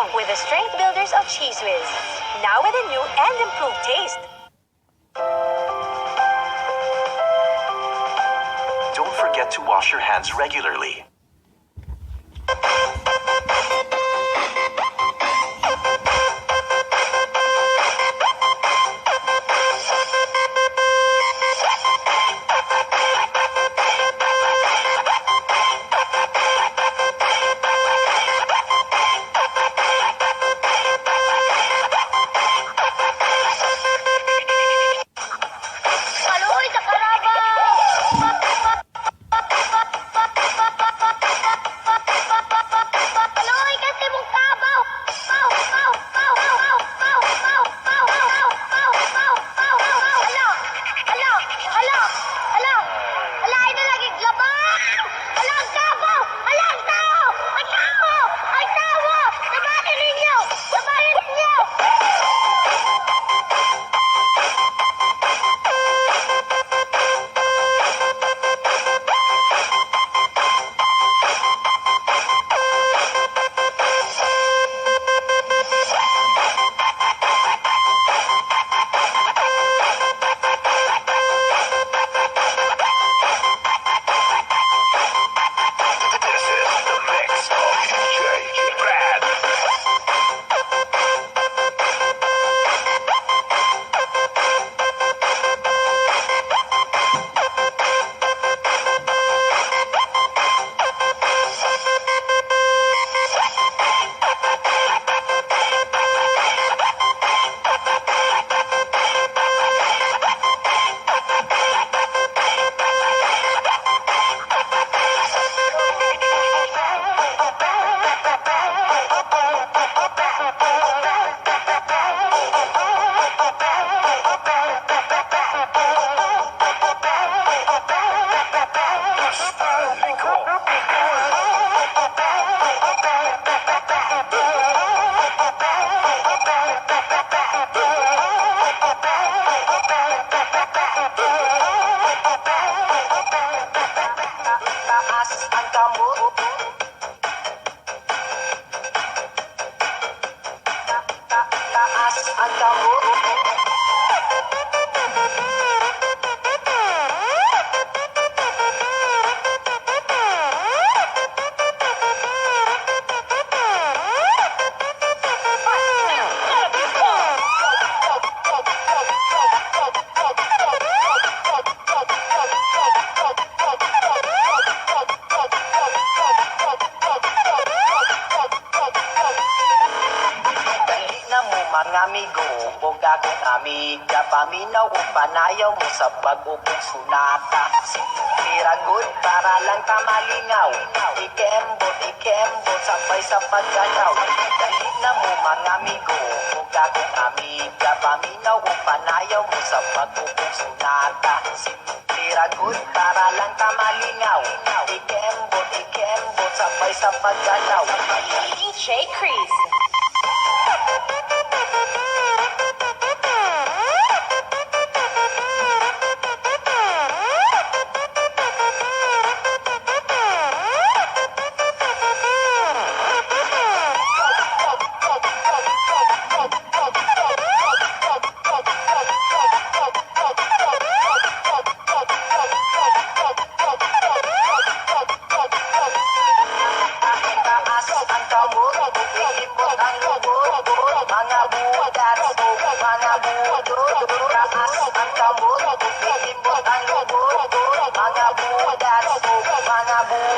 strong with the strength builders of Cheese Whiz. Now with a new and improved taste. Don't forget to wash your hands regularly. Aloy sa karabaw! Aloy kasi mong kabaw! Paw! Paw! Paw! Paw! Paw! Paw! Paw! Paw! Paw! Paw! Paw! Paw! Hala! Hala! Hala! Hala! Hala! Ay nalagig labaw! Hala ang kabaw! Hala ang tao! Ang tao! Ang tao! Sabahin ninyo! Sabahin ninyo! This is the mix of DJ Brad. Taas ang kamot. Taas ang kamot. Dali na mo mga amigo, huwag akong amiga. Paminaw o panayaw mo sa pag-upong sunata. Siragot para lang tamalingaw. Ikembot, sabay sa pagkanaw. Dali na mo mga amigo, huwag akong amiga. Paminaw o panayaw mo sa pag-upong sunata. Siragot para lang tamalingaw. Ikembot, sabay sa pagkanaw. DJ Chris. Taas ang kamot, iimbot ang lubot, mga budat, mga budot. Taas ang kamot, iimbot ang lubot, mga budat, mga budot.